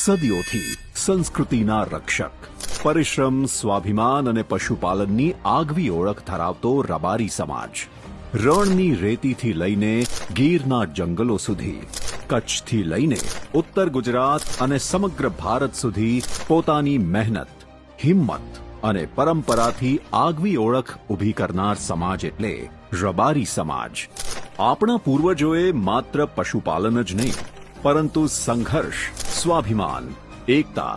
સદીઓથી સંસ્કૃતિના રક્ષક, પરિશ્રમ, સ્વાભિમાન અને પશુપાલનની આગવી ઓળખ ધરાવતો રબારી સમાજ રણની રેતીથી લઈને ગીરના જંગલો સુધી, કચ્છથી લઈને ઉત્તર ગુજરાત અને સમગ્ર ભારત સુધી પોતાની મહેનત, હિંમત અને પરંપરાથી આગવી ઓળખ ઊભી કરનાર સમાજ એટલે રબારી સમાજ. આપણા પૂર્વજોએ માત્ર પશુપાલન જ નહીં, પરંતુ સંઘર્ષ, સ્વાભિમાન, એકતા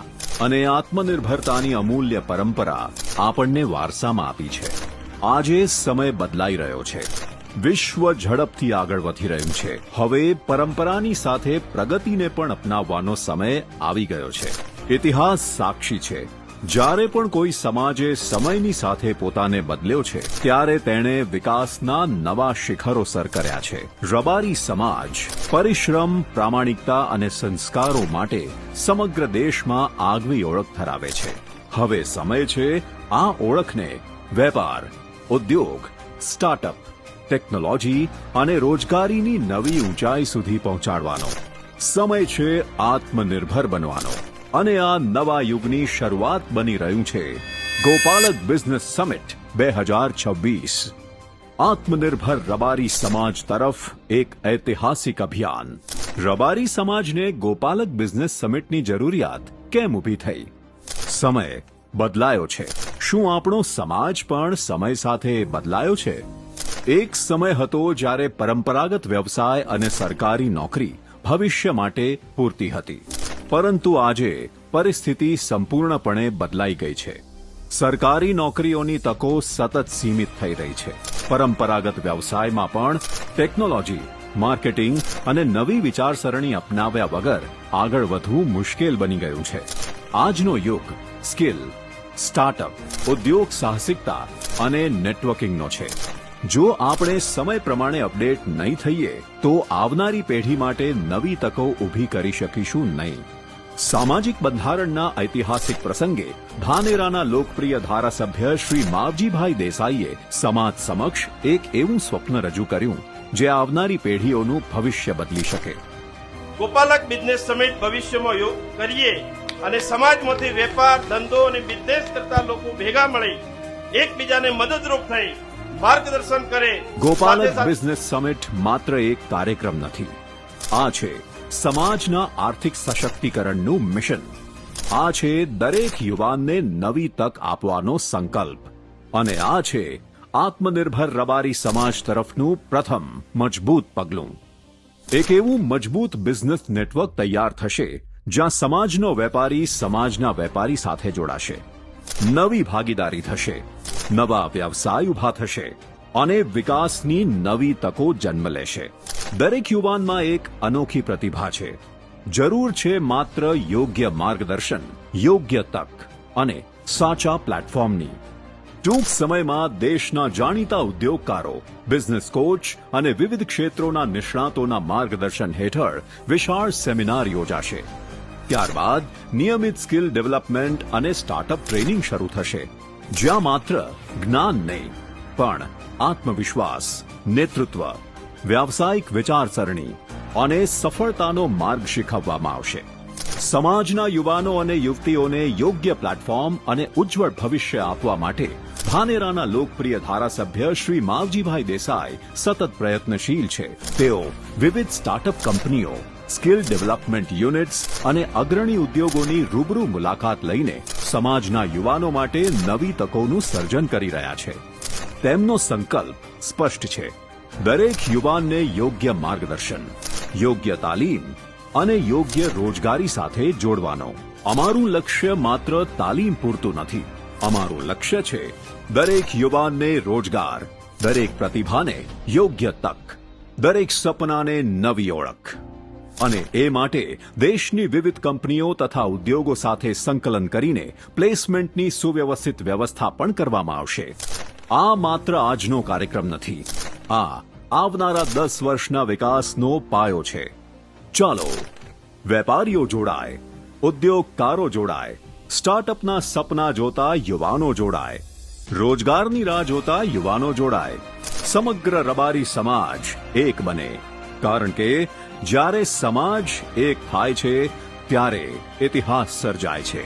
અને આત્મનિર્ભરતાની અમૂલ્ય પરંપરા આપણને વારસામાં આપી છે. આજે સમય બદલાઈ રહ્યો છે. વિશ્વ ઝડપથી આગળ વધી રહ્યું છે. હવે પરંપરાની સાથે પ્રગતિને પણ અપનાવવાનો સમય આવી ગયો છે. ઇતિહાસ સાક્ષી છે. જ્યારે પણ કોઈ સમાજે સમયની સાથે પોતાને બદલ્યો છે, ત્યારે તેણે વિકાસના નવા શિખરો સર કર્યા છે. રબારી સમાજ પરિશ્રમ, પ્રામાણિકતા અને સંસ્કારો માટે સમગ્ર દેશમાં આગવી ઓળખ ધરાવે છે. હવે સમય છે આ ઓળખને વેપાર, ઉદ્યોગ, સ્ટાર્ટઅપ, ટેકનોલોજી અને રોજગારીની નવી ઊંચાઈ સુધી પહોંચાડવાનો. સમય છે આત્મનિર્ભર બનવાનો. અને આ નવા યુગની શરૂઆત બની રહ્યું છે ગોપાલક બિઝનેસ સમિટ 2026. આત્મનિર્ભર રબારી સમાજ તરફ એક ઐતિહાસિક અભિયાન. રબારી સમાજને ગોપાલક બિઝનેસ સમિટની જરૂરિયાત કેમ ઊભી થઈ? સમય બદલાયો છે. શું આપણો સમાજ પણ સમય સાથે બદલાયો છે? એક સમય હતો જ્યારે પરંપરાગત વ્યવસાય અને સરકારી નોકરી ભવિષ્ય માટે પૂરતી હતી. પરંતુ આજે પરિસ્થિતિ સંપૂર્ણપણે બદલાઈ ગઈ છે. સરકારી નોકરીઓની તકો સતત સીમિત થઈ રહી છે. પરંપરાગત વ્યવસાયમાં પણ ટેકનોલોજી, માર્કેટિંગ અને નવી વિચારસરણી અપનાવ્યા વગર આગળ વધવું મુશ્કેલ બની ગયું છે. આજનો યુગ સ્કિલ, સ્ટાર્ટઅપ, ઉદ્યોગ સાહસિકતા અને નેટવર્કિંગનો છે. જો આપણે સમય પ્રમાણે અપડેટ નહીં થઈએ તો આવનારી પેઢી માટે નવી તકો ઊભી કરી શકીશું નહીં. સામાજિક બંધારણના ઐતિહાસિક પ્રસંગે ધાનેરાના લોકપ્રિય ધારાસભ્ય શ્રી માવજીભાઈ દેસાઈએ સમાજ સમક્ષ એક એવું સ્વપ્ન રજૂ કર્યું જે આવનારી પેઢીઓનું ભવિષ્ય બદલી શકે. ગોપાલક બિઝનેસ સમિટ ભવિષ્યમાં યોગ કરીએ અને સમાજમાંથી વેપાર, ધંધો અને બિઝનેસ કરતા લોકો ભેગા મળી એકબીજાને મદદરૂપ થઈ માર્ગદર્શન કરે. ગોપાલક બિઝનેસ સમિટ માત્ર એક કાર્યક્રમ નથી. આ છે સમાજના આર્થિક સશક્તિકરણનું મિશન. આ છે દરેક યુવાનને નવી તક આપવાનો સંકલ્પ. અને આ છે આત્મનિર્ભર રબારી સમાજ તરફનું પ્રથમ મજબૂત પગલું. એક એવું મજબૂત બિઝનેસ નેટવર્ક તૈયાર થશે જ્યાં સમાજનો વેપારી સમાજના વેપારી સાથે જોડાશે. નવી ભાગીદારી થશે, નવા વ્યવસાય ઊભા થશે અને વિકાસની નવી તકો જન્મ લેશે. દરેક યુવાનમાં એક અનોખી પ્રતિભા છે. જરૂર છે માત્ર યોગ્ય માર્ગદર્શન, યોગ્ય તક અને સાચા પ્લેટફોર્મની. ટૂંક સમયમાં દેશના જાણીતા ઉદ્યોગકારો, બિઝનેસ કોચ અને વિવિધ ક્ષેત્રોના નિષ્ણાતોના માર્ગદર્શન હેઠળ વિશાળ સેમિનાર યોજાશે. ત્યારબાદ નિયમિત સ્કિલ ડેવલપમેન્ટ અને સ્ટાર્ટઅપ ટ્રેનિંગ શરૂ થશે, જ્યાં માત્ર જ્ઞાન નહીં પણ આત્મવિશ્વાસ, નેતૃત્વ, વ્યાવસાયિક વિચારસરણી અને સફળતાનો માર્ગ શીખવવામાં આવશે. સમાજના યુવાનો અને યુવતીઓને યોગ્ય પ્લેટફોર્મ અને ઉજ્જવળ ભવિષ્ય આપવા માટે ધાનેરાના લોકપ્રિય ધારાસભ્ય શ્રી માવજીભાઈ દેસાઈ સતત પ્રયત્નશીલ છે. તેઓ વિવિધ સ્ટાર્ટઅપ કંપનીઓ, સ્કિલ ડેવલપમેન્ટ યુનિટ્સ અને અગ્રણી ઉદ્યોગોની રૂબરૂ મુલાકાત લઈને સમાજના યુવાનો માટે નવી તકોનું સર્જન કરી રહ્યા છે. તેમનો સંકલ્પ સ્પષ્ટ છે: દરેક યુવાનને યોગ્ય માર્ગદર્શન, યોગ્ય તાલીમ અને યોગ્ય રોજગારી સાથે જોડવાનો. અમારું લક્ષ્ય માત્ર તાલીમ પૂરતું નથી. અમારું લક્ષ્ય છે દરેક યુવાનને રોજગાર, દરેક પ્રતિભાને યોગ્ય તક, દરેક સપનાને નવી ઓળખ. અને એ માટે દેશની વિવિધ કંપનીઓ તથા ઉદ્યોગો સાથે સંકલન કરીને પ્લેસમેન્ટની સુવ્યવસ્થિત વ્યવસ્થા પણ કરવામાં આવશે. આ માત્ર આજનો કાર્યક્રમ નથી. આ આવનારા 10 વર્ષના વિકાસનો પાયો છે. ચાલો, વેપારીઓ જોડાય, ઉદ્યોગકારો જોડાય, સ્ટાર્ટઅપના સપના જોતા યુવાનો જોડાય, રોજગારની રાહ જોતા યુવાનો જોડાય. સમગ્ર રબારી સમાજ એક બને. કારણ કે જ્યારે સમાજ એક થાય છે ત્યારે ઇતિહાસ સર્જાય છે.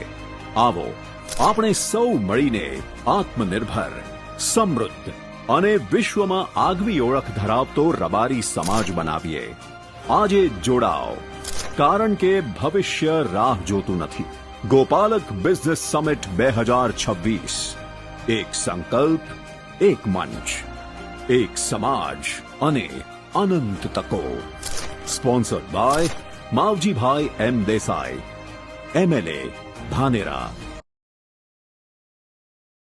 આવો આપણે સૌ મળીને આત્મનિર્ભર, સમૃદ્ધ અને વિશ્વમાં આગવી ઓળખ ધરાવતો રબારી સમાજ બનાવીએ. આજે જોડાઓ, કારણ કે ભવિષ્ય રાહ જોતું નથી. ગોપાલક બિઝનેસ સમિટ 2026. એક સંકલ્પ, એક મંચ, એક સમાજ અને અનંત તકો. Sponsored by Mavjibhai M Desai, MLA Dhanera.